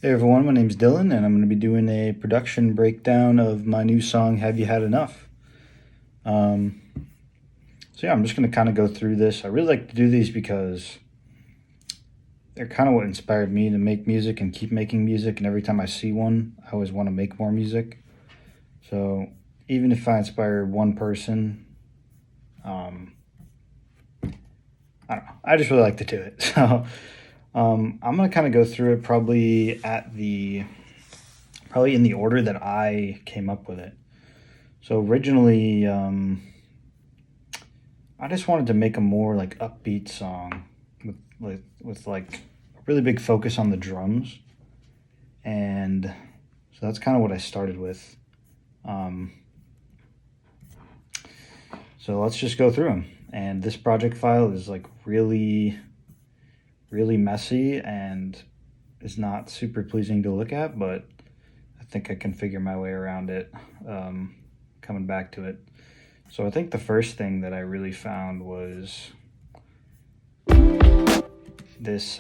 Hey everyone, my name's Dylan, and I'm going to be doing a production breakdown of my new song, Have You Had Enough? Um, so, yeah, I'm just going to kind of go through this. I really like to do these because they're kind of what inspired me to make music and keep making music, and every time I see one, I always want to make more music. So, even if I inspire one person, um, I don't know, I just really like to do it. So, I'm going to kind of go through it probably in the order that I came up with it. So originally, I just wanted to make a more like upbeat song with like a really big focus on the drums, and so that's kind of what I started with. Um, so let's just go through them. And this project file is like really, really messy and is not super pleasing to look at, but I think I can figure my way around it. Coming back to it. So I think the first thing that I really found was this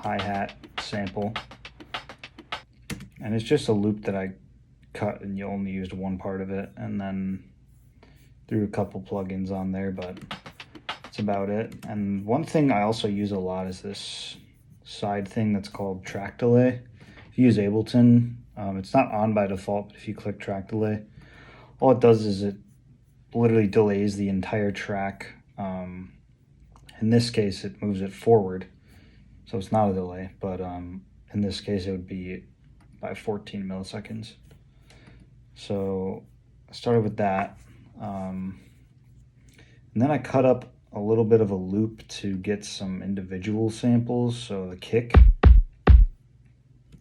hi-hat sample. And it's just a loop that I cut and you only used one part of it, and then threw a couple plugins on there, but that's about it. And one thing I also use a lot is this side thing that's called track delay. If you use Ableton, it's not on by default, but if you click track delay, all it does is it literally delays the entire track. In this case, it moves it forward, so it's not a delay, but in this case, it would be by 14 milliseconds. So I started with that. And then I cut up a little bit of a loop to get some individual samples. So the kick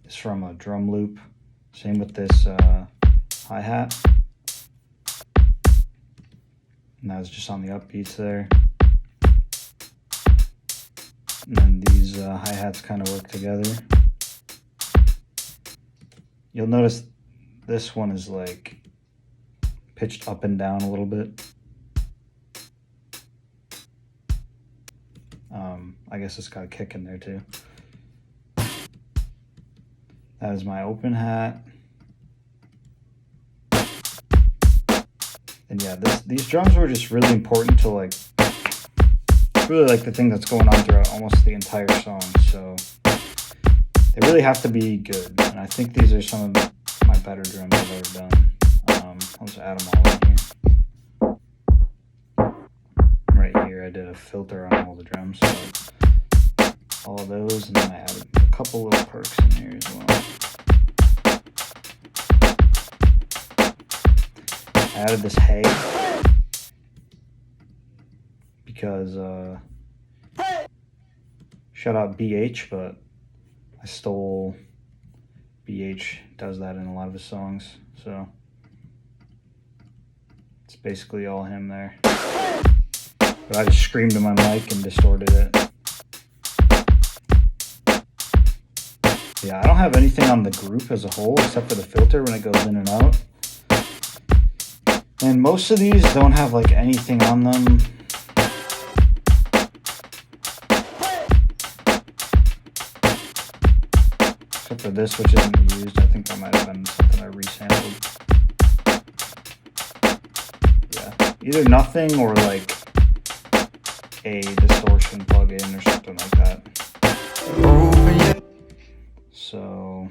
is from a drum loop. Same with this hi-hat. And that was just on the upbeats there. And then these hi-hats kind of work together. You'll notice this one is like pitched up and down a little bit. I guess it's got a kick in there too. That is my open hat. And yeah, these drums were just really important to like, really like the thing that's going on throughout almost the entire song. So they really have to be good. And I think these are some of my better drums I've ever done. I'll just add them all in here. Right here, I did a filter on all the drums. So all of those, and then I added a couple little perks in here as well. I added this hey because shout out BH, but I stole BH, does that in a lot of his songs, so it's basically all him there. But I just screamed in my mic and distorted it. Yeah, I don't have anything on the group as a whole except for the filter when it goes in and out. And most of these don't have like anything on them. Except for this, which isn't used. I think that might have been something I resampled. Yeah, either nothing or like a distortion plugin or something like that. So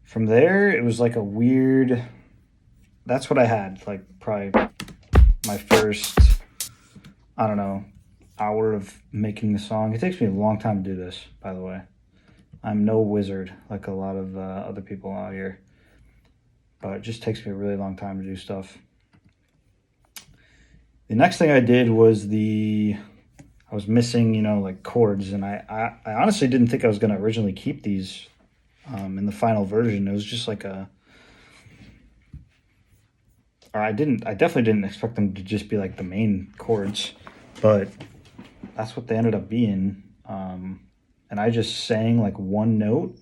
from there, it was like a weird, that's what I had, like probably my first, I don't know, hour of making the song. It takes me a long time to do this, by the way. I'm no wizard like a lot of other people out here, but it just takes me a really long time to do stuff. The next thing I did was I was missing, like chords, and I honestly didn't think I was going to originally keep these in the final version. It was just like I definitely didn't expect them to just be like the main chords, but that's what they ended up being. And I just sang like one note,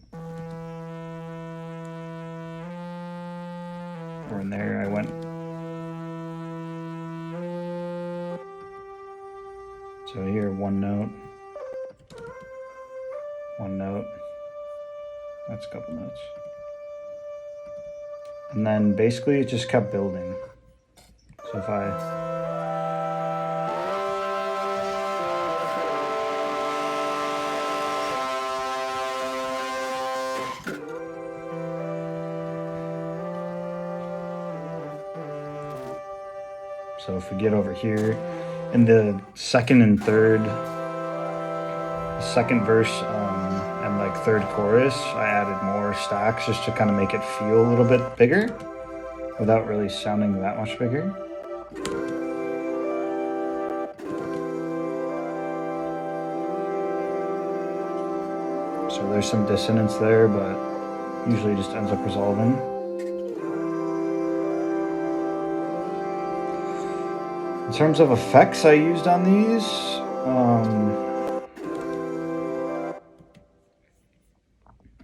or in there I went. So here, one note. one note. That's a couple notes. And then basically it just kept building. So if I So if we get over here, in the second and third, second verse and like third chorus, I added more stacks just to kind of make it feel a little bit bigger without really sounding that much bigger. So there's some dissonance there, but usually just ends up resolving. In terms of effects I used on these,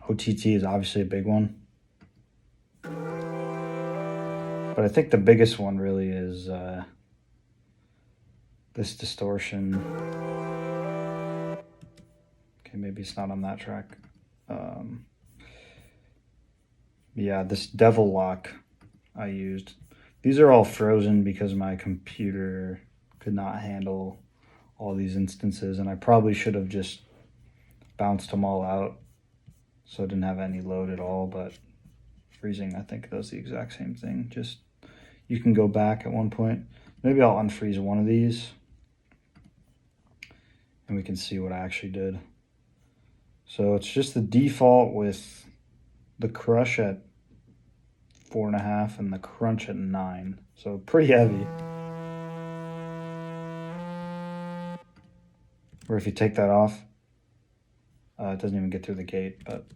OTT is obviously a big one. But I think the biggest one really is this distortion. Okay, maybe it's not on that track. Yeah, this devil lock I used. These are all frozen because my computer could not handle all these instances, and I probably should have just bounced them all out so it didn't have any load at all, but freezing, I think, does the exact same thing. Just, you can go back at one point. Maybe I'll unfreeze one of these and we can see what I actually did. So it's just the default with the crush at 4.5 and the crunch at 9. So pretty heavy. Or if you take that off, it doesn't even get through the gate, but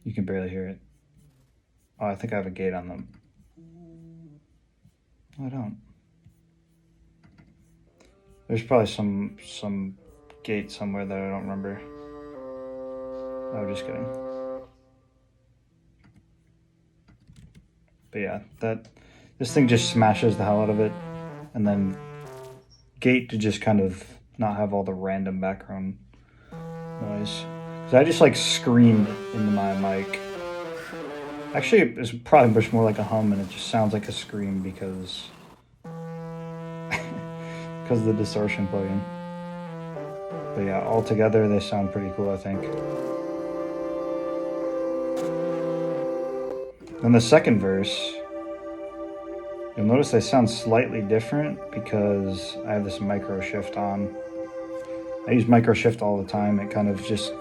you can barely hear it. Oh, I think I have a gate on them. I don't. There's probably some gate somewhere that I don't remember. Oh, just kidding. But yeah, this thing just smashes the hell out of it, and then gate to just kind of not have all the random background noise. Cause I just like screamed into my mic. Actually, it's probably much more like a hum, and it just sounds like a scream because of the distortion plugin. But yeah, all together they sound pretty cool, I think. Then the second verse, you'll notice they sound slightly different because I have this micro shift on. I use micro shift all the time. It kind of just,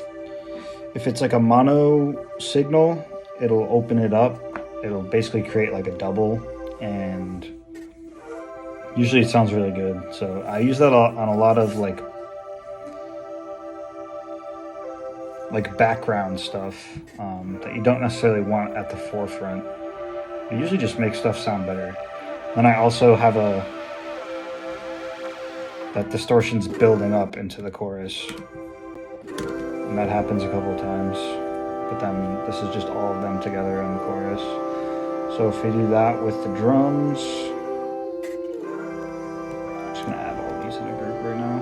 if it's like a mono signal, it'll open it up. It'll basically create like a double, and usually it sounds really good. So I use that on a lot of like background stuff that you don't necessarily want at the forefront. It usually just makes stuff sound better. Then I also have that distortion's building up into the chorus, and that happens a couple of times, but then this is just all of them together in the chorus. So if we do that with the drums, I'm just gonna add all these in a group right now.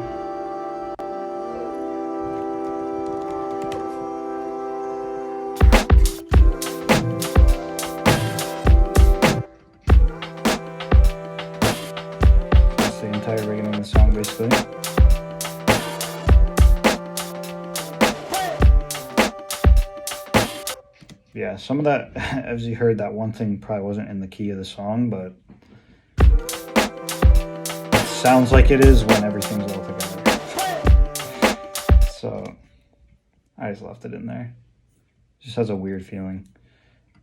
That's the entire beginning of the song, basically. Yeah, some of that, as you heard, that one thing probably wasn't in the key of the song, but it sounds like it is when everything's all together. So I just left it in there. It just has a weird feeling.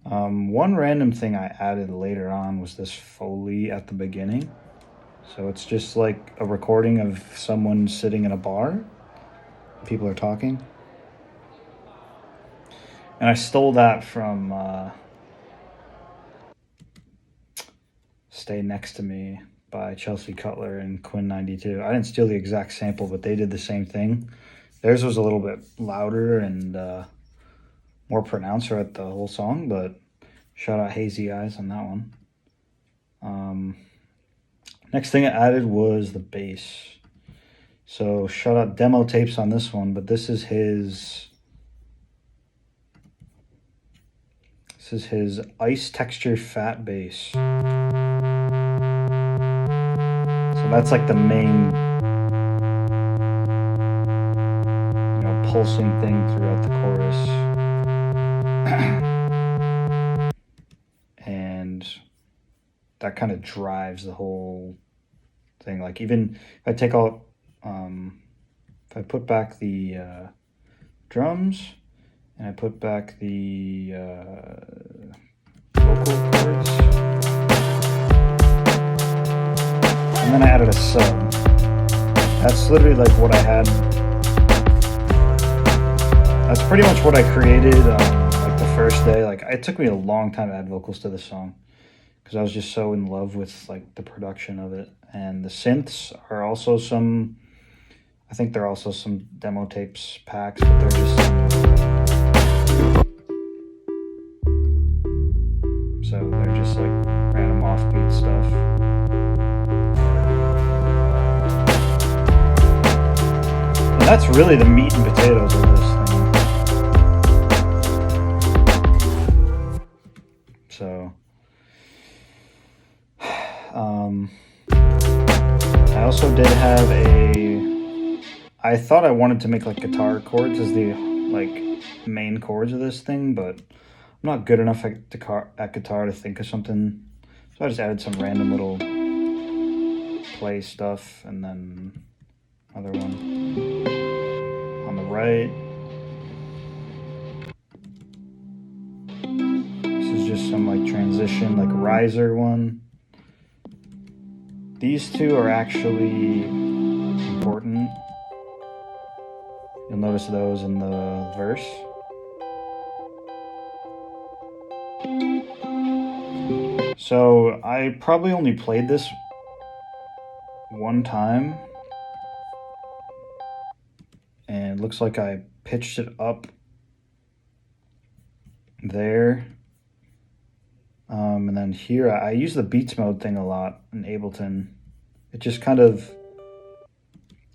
One random thing I added later on was this Foley at the beginning. So it's just like a recording of someone sitting in a bar. People are talking. And I stole that from Stay Next to Me by Chelsea Cutler and Quinn 92. I didn't steal the exact sample, but they did the same thing. Theirs was a little bit louder and more pronounced throughout the whole song, but shout out Hazy Eyes on that one. Next thing I added was the bass. So shout out Demo Tapes on this one, but this is his ice texture fat bass. So that's like the main, you know, pulsing thing throughout the chorus. And that kind of drives the whole thing. Like even if I take out, if I put back the drums and I put back the vocal chords, and then I added a sub. That's literally like what I had. That's pretty much what I created like the first day. Like it took me a long time to add vocals to this song because I was just so in love with like the production of it. And the synths are also some, I think they're also some Demo Tapes packs, but they're just so they're just like random offbeat stuff. And that's really the meat and potatoes of this thing. So I also did have I thought I wanted to make like guitar chords as the like main chords of this thing, but I'm not good enough at guitar to think of something. So I just added some random little play stuff, and then another one on the right. This is just some like transition, like riser one. These two are actually important. You'll notice those in the verse. So I probably only played this one time, and it looks like I pitched it up there. And then here, I use the beats mode thing a lot in Ableton. It just kind of,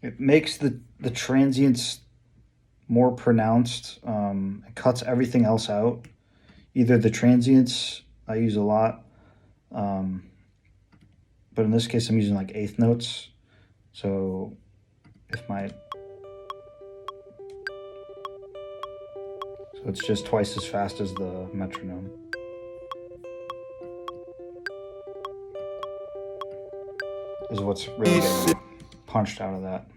it makes the transients more pronounced. It cuts everything else out. Either the transients I use a lot, but in this case I'm using like eighth notes. So if so it's just twice as fast as the metronome. Is what's really getting punched out of that.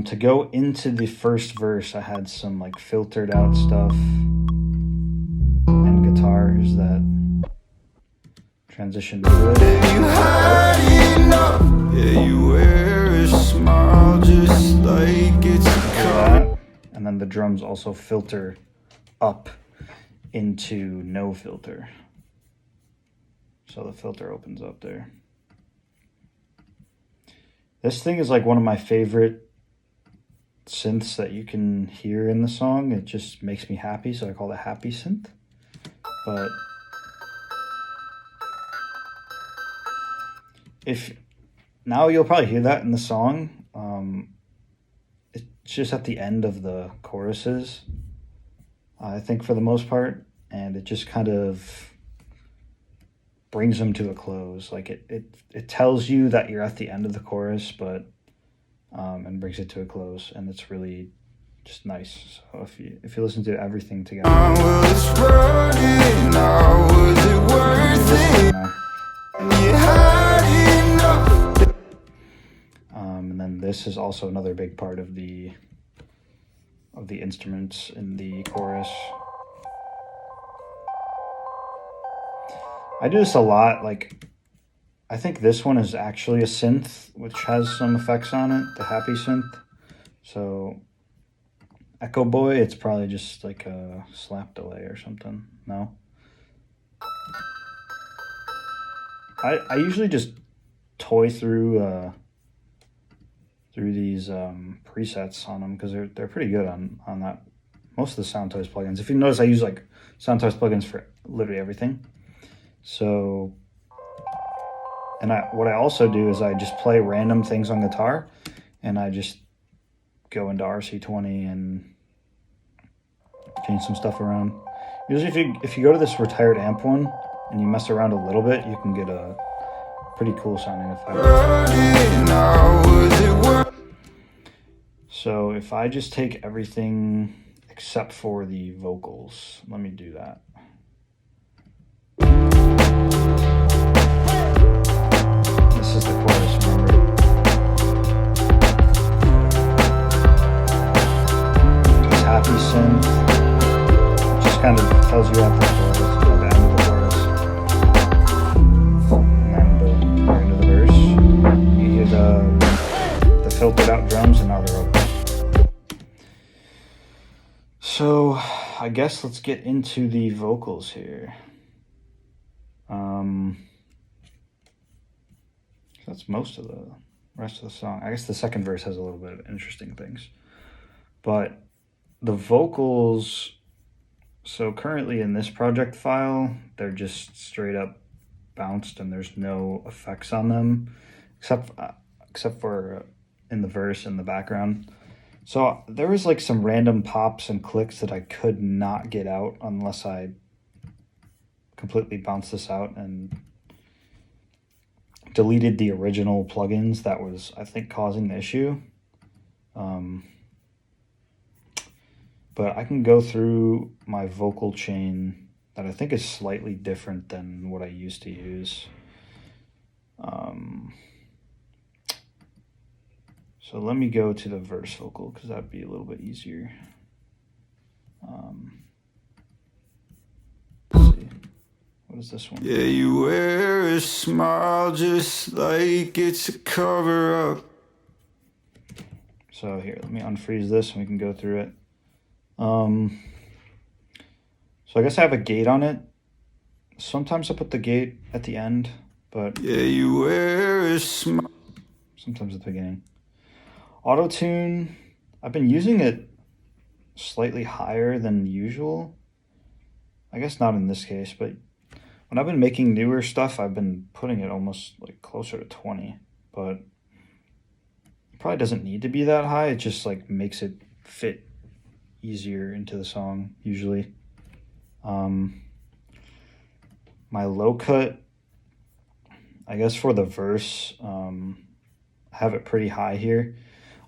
To go into the first verse, I had some like filtered out stuff and guitars that transitioned to it. You had enough. Yeah, you wear a smile just like it's that. And then the drums also filter up into no filter. So the filter opens up there. This thing is like one of my favorite synths that you can hear in the song. It just makes me happy, so I call it happy synth. But now you'll probably hear that in the song. It's just at the end of the choruses, I think, for the most part, and it just kind of brings them to a close. Like it tells you that you're at the end of the chorus, but and brings it to a close, and it's really just nice. So if you listen to everything together, and then this is also another big part of the instruments in the chorus. I do this a lot. Like, I think this one is actually a synth, which has some effects on it, the happy synth. So, Echo Boy, it's probably just like a slap delay or something. No? I usually just toy through these presets on them because they're pretty good on that. Most of the Soundtoys plugins. If you notice, I use like Soundtoys plugins for literally everything. So, And what I also do is I just play random things on guitar, and I just go into RC20 and change some stuff around. Usually if you go to this retired amp one and you mess around a little bit, you can get a pretty cool sounding effect. So if I just take everything except for the vocals, let me do that. This is the chorus, remember? This happy synth just kind of tells you at the chorus, at the end of the chorus. And then boom, we're into the verse. You hear the filtered out drums, and now they're open. So I guess let's get into the vocals here. That's most of the rest of the song. I guess the second verse has a little bit of interesting things. But the vocals, so currently in this project file, they're just straight up bounced and there's no effects on them, except for in the verse and the background. So there was like some random pops and clicks that I could not get out unless I completely bounced this out and deleted the original plugins that was, I think, causing the issue. But I can go through my vocal chain that I think is slightly different than what I used to use. So let me go to the verse vocal because that'd be a little bit easier. Let's see. What is this one? Yeah, you wear a smile just like it's a cover-up. So here, let me unfreeze this and we can go through it. So I guess I have a gate on it. Sometimes I put the gate at the end, but yeah, you wear a smile. Sometimes at the beginning. Auto-tune, I've been using it slightly higher than usual. I guess not in this case, but when I've been making newer stuff, I've been putting it almost like closer to 20, but it probably doesn't need to be that high. It just like makes it fit easier into the song usually. My low cut, I guess for the verse, I have it pretty high here.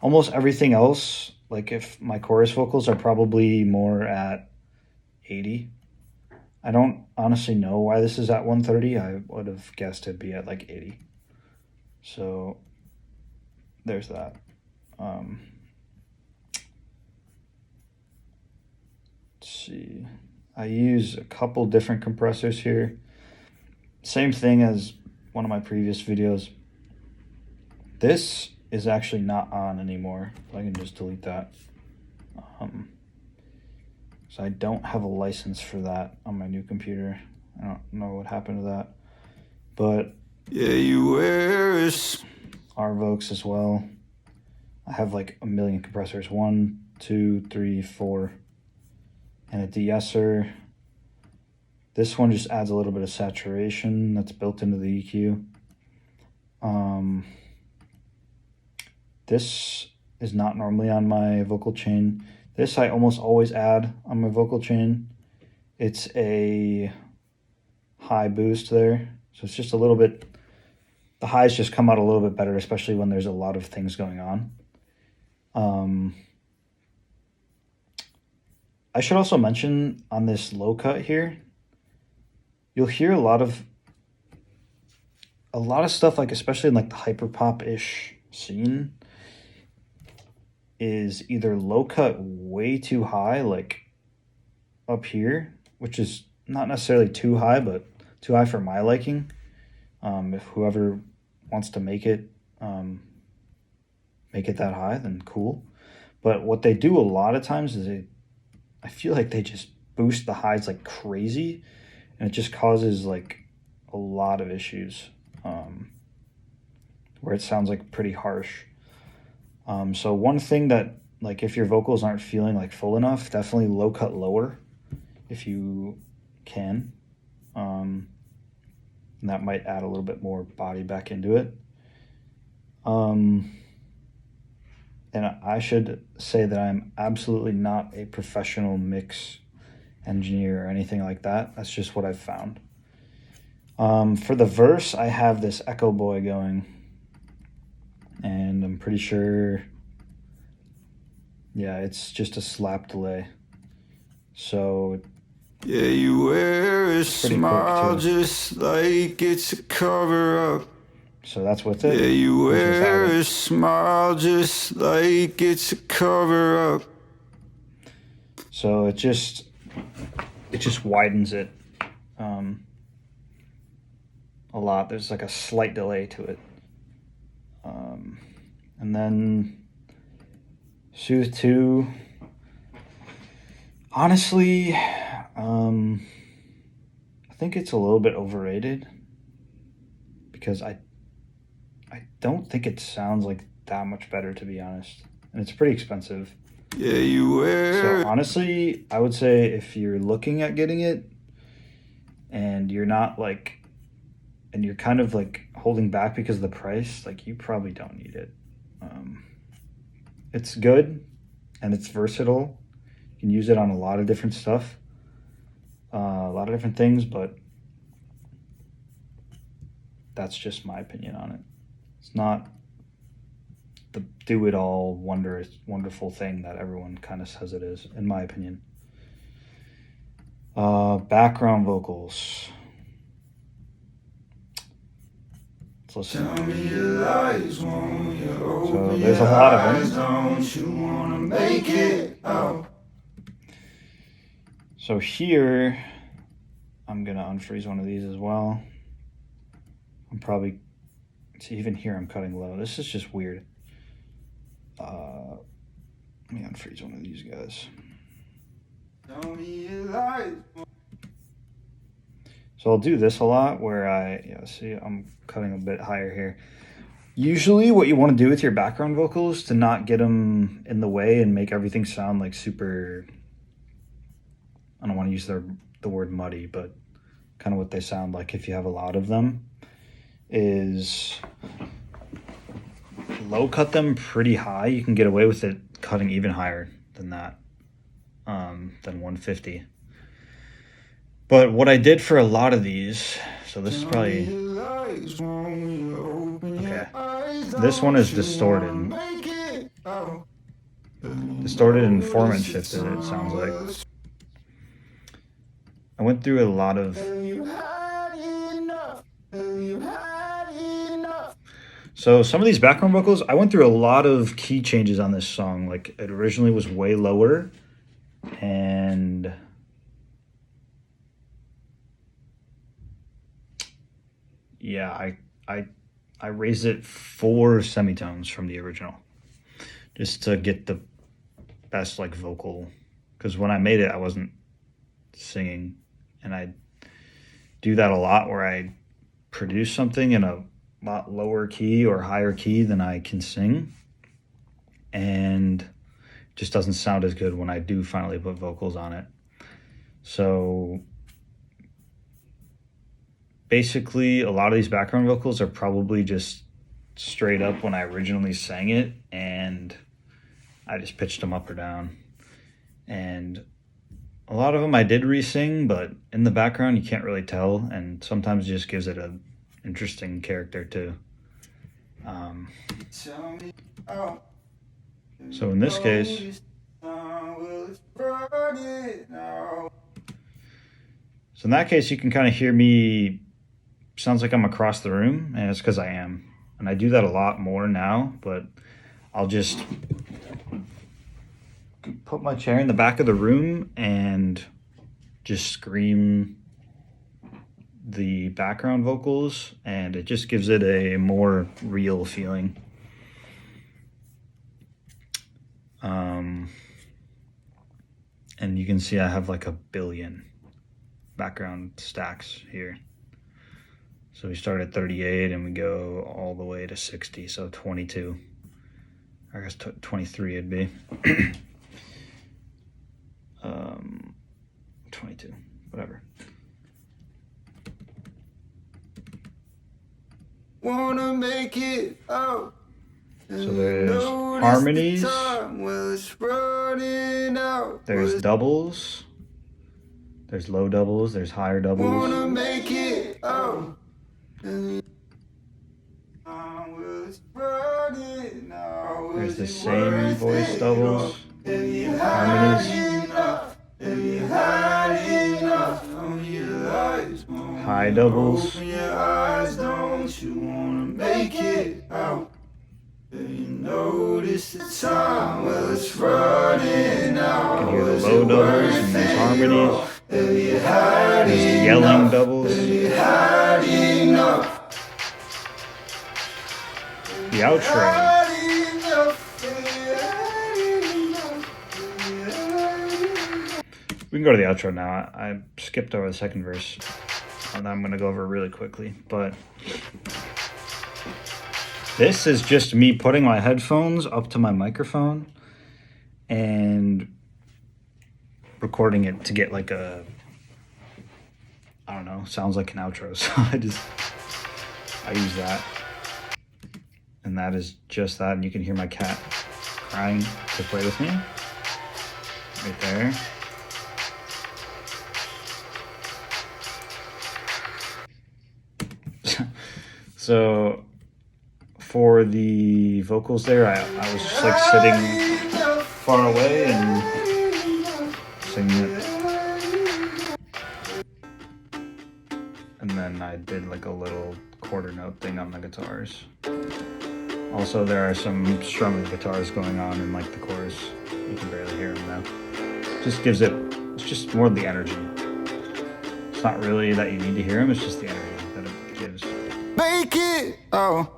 Almost everything else, like if my chorus vocals are probably more at 80. I don't honestly know why this is at 130. I would have guessed it'd be at like 80. So there's that. Let's see. I use a couple different compressors here. Same thing as one of my previous videos. This is actually not on anymore. I can just delete that. So I don't have a license for that on my new computer. I don't know what happened to that. But yeah, you wear a Arvokes as well. I have like a million compressors. 1, 2, 3, 4. And a de-esser. This one just adds a little bit of saturation that's built into the EQ. This is not normally on my vocal chain. This I almost always add on my vocal chain. It's a high boost there. So it's just a little bit, the highs just come out a little bit better, especially when there's a lot of things going on. I should also mention on this low cut here, you'll hear a lot of stuff, like especially in like the hyper pop-ish scene, is either low cut way too high, like up here, which is not necessarily too high, but too high for my liking. If whoever wants to make it that high, then cool. But what they do a lot of times is I feel like they just boost the highs like crazy, and it just causes like a lot of issues, where it sounds like pretty harsh. So one thing that, like, if your vocals aren't feeling like full enough, definitely low cut lower if you can. and that might add a little bit more body back into it. And I should say that I'm absolutely not a professional mix engineer or anything like that. That's just what I've found. For the verse, I have this Echo Boy going, and I'm pretty sure, yeah, it's just a slap delay. So yeah, you wear a pretty quick smile too. just like it's a cover up. So that's with it. Yeah, you This is wear without a it. smile just like it's a cover up. So it just widens it a lot. There's like a slight delay to it. And then Soothe 2. Honestly, I think it's a little bit overrated because I don't think it sounds like that much better, to be honest. And it's pretty expensive. Yeah, you wear. So honestly, I would say if you're looking at getting it and you're not like, and you're kind of like holding back because of the price, like you probably don't need it. It's good and it's versatile. You can use it on a lot of different stuff, a lot of different things, but that's just my opinion on it. It's not the do-it-all wonderful thing that everyone kind of says it is, in my opinion. Background vocals. Let's listen. Tell me your lies, won't you open So there's a lot of eyes, them. don't you wanna make it out? So here, I'm gonna unfreeze one of these as well. I'm probably, see, even here I'm cutting low. This is just weird. Let me unfreeze one of these guys. Tell me your lies. So I'll do this a lot where see, I'm cutting a bit higher here. Usually what you want to do with your background vocals to not get them in the way and make everything sound like super, I don't want to use the word muddy, but kind of what they sound like if you have a lot of them, is low cut them pretty high. You can get away with it cutting even higher than that, than 150. But what I did for a lot of these, so this is probably, okay, this one is distorted. Distorted and format shifted, it sounds like. I went through a lot of, so some of these background vocals, I went through a lot of key changes on this song. Like it originally was way lower, and yeah, I raised it 4 semitones from the original just to get the best like vocal, because when I made it I wasn't singing, and I do that a lot where I produce something in a lot lower key or higher key than I can sing, and it just doesn't sound as good when I do finally put vocals on it. So basically a lot of these background vocals are probably just straight up when I originally sang it, and I just pitched them up or down. And a lot of them I did re-sing, but in the background you can't really tell, and sometimes it just gives it an interesting character too. So in this case, so in that case you can kind of hear me, sounds like I'm across the room, and it's because I am. And I do that a lot more now, but I'll just put my chair in the back of the room and just scream the background vocals, and it just gives it a more real feeling. And you can see I have like a billion background stacks here. So we start at 38 and we go all the way to 60, so 22. I guess 23 it'd be. 22, whatever. wanna make it out. So there's harmonies, there's doubles, there's low doubles, there's higher doubles. There's the same voice doubles, harmonies, high doubles. You notice the time, well it's running out. You can hear the low doubles and there's harmonies. There's the yelling doubles. The outro. We can go to the outro now. I skipped over the second verse, and I'm gonna go over it really quickly, but this is just me putting my headphones up to my microphone and recording it to get like a, I don't know, sounds like an outro. So I use that. And that is just that. And you can hear my cat crying to play with me. Right there. So for the vocals there, I was just like sitting far away and singing it. And then I did like a little quarter note thing on the guitars. Also, there are some strumming guitars going on in like the chorus. You can barely hear them now. Just gives it, it's just more the energy. It's not really that you need to hear them, it's just the energy that it gives. Make it out.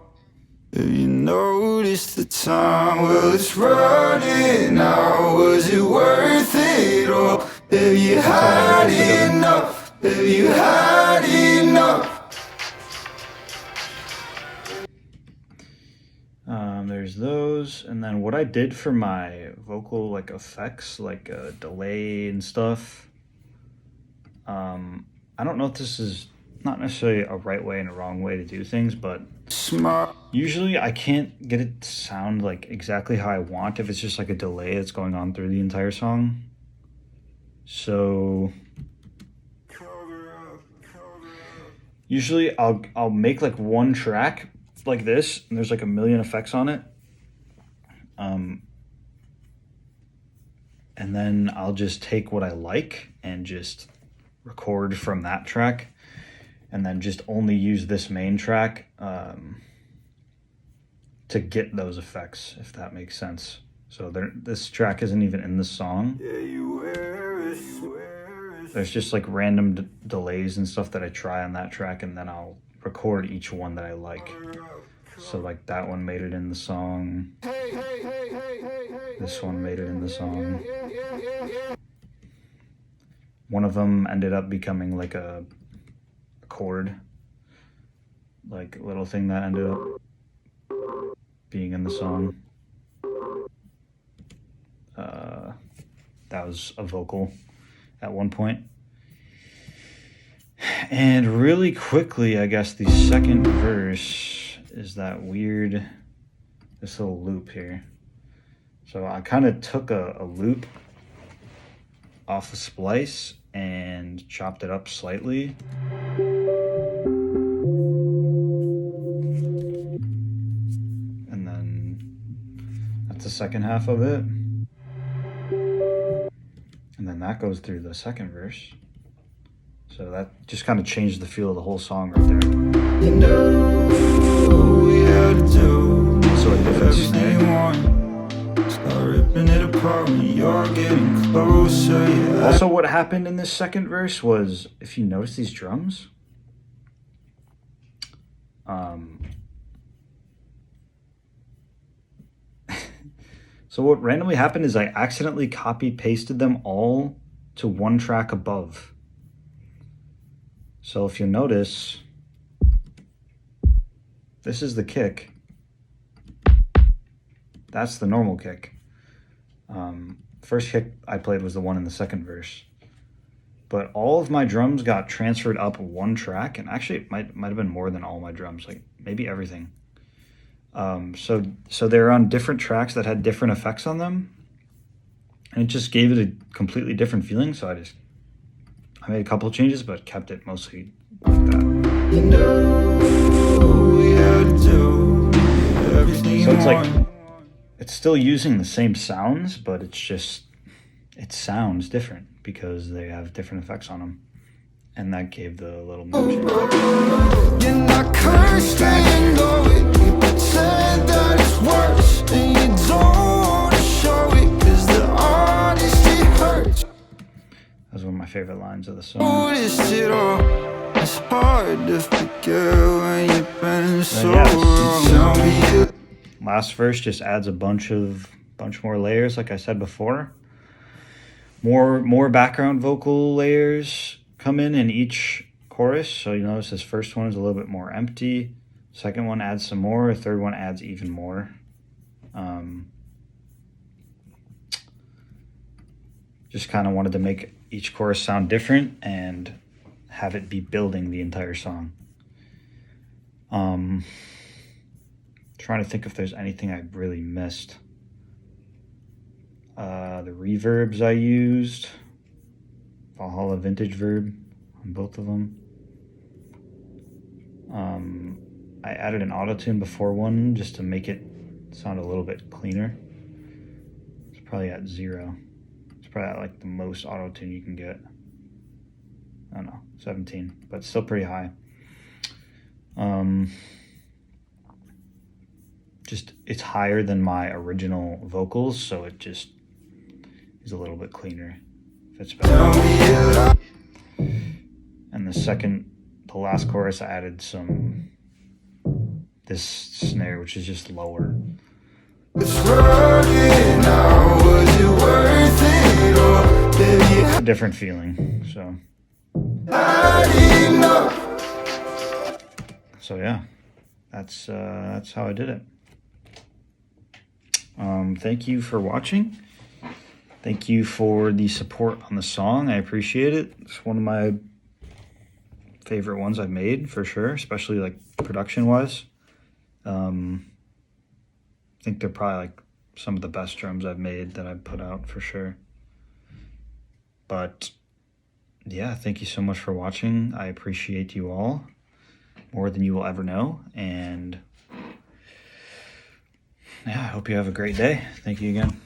If you notice the time, well it's running out. Was it worth it all? Have you had enough? Have you had enough? There's those, and then what I did for my vocal like effects, like delay and stuff. I don't know if this is not necessarily a right way and a wrong way to do things, but usually I can't get it to sound like exactly how I want if it's just like a delay that's going on through the entire song. So usually I'll make like one track like this, and there's like a million effects on it. And then I'll just take what I like and just record from that track, and then just only use this main track to get those effects, if that makes sense. So this track isn't even in the song. There's just like random delays and stuff that I try on that track, and then I'll record each one that I like. So like that one made it in the song. This one made it in the song. One of them ended up becoming like a chord, like little thing that ended up being in the song. That was a vocal at one point. And really quickly, I guess the second verse is that weird, this little loop here. So I kind of took a loop off the splice and chopped it up slightly. And then that's the second half of it. And then that goes through the second verse. So that just kind of changed the feel of the whole song right there. You know we had to do so a different snare. Start ripping it apart when you're getting closer. Yeah. Also, what happened in this second verse was, if you notice these drums, so what randomly happened is I accidentally copy pasted them all to one track above. So if you notice, this is the kick. That's the normal kick. First kick I played was the one in the second verse. but all of my drums got transferred up one track, and actually it might have been more than all my drums, like maybe everything. So they're on different tracks that had different effects on them, and it just gave it a completely different feeling. So I made a couple of changes, but kept it mostly like that. You know we had to do everything. So it's like, it's still using the same sounds, but it's just, it sounds different because they have different effects on them. And that gave the little mood change. You're not cursed and you know it. You pretend that it's worse and you don't want to show it, cause the honesty hurts. That was one of my favorite lines of the song. Noticed it all. It's hard to forget when you've been so yes. wrong. Tell me it. Last verse just adds a bunch more layers, like I said before. More background vocal layers come in each chorus. So you notice this first one is a little bit more empty. Second one adds some more. Third one adds even more. Just kind of wanted to make each chorus sound different and have it be building the entire song. Trying to think if there's anything I really missed. The reverbs I used, Valhalla Vintage Verb on both of them. I added an auto-tune before one just to make it sound a little bit cleaner. It's probably at 0. It's probably at like the most auto-tune you can get. I don't know, 17, but still pretty high. Just, it's higher than my original vocals, so it just is a little bit cleaner. Fits better. And the last chorus, I added this snare, which is just lower. It's working out. Was it worth it, or did you It's a different feeling, so. had enough? So yeah, that's how I did it. Thank you for watching. Thank you for the support on the song. I appreciate it. It's one of my favorite ones I've made for sure, especially like production wise. I think they're probably like some of the best drums I've made that I've put out for sure. But yeah, thank you so much for watching. I appreciate you all more than you will ever know. And yeah, I hope you have a great day. Thank you again.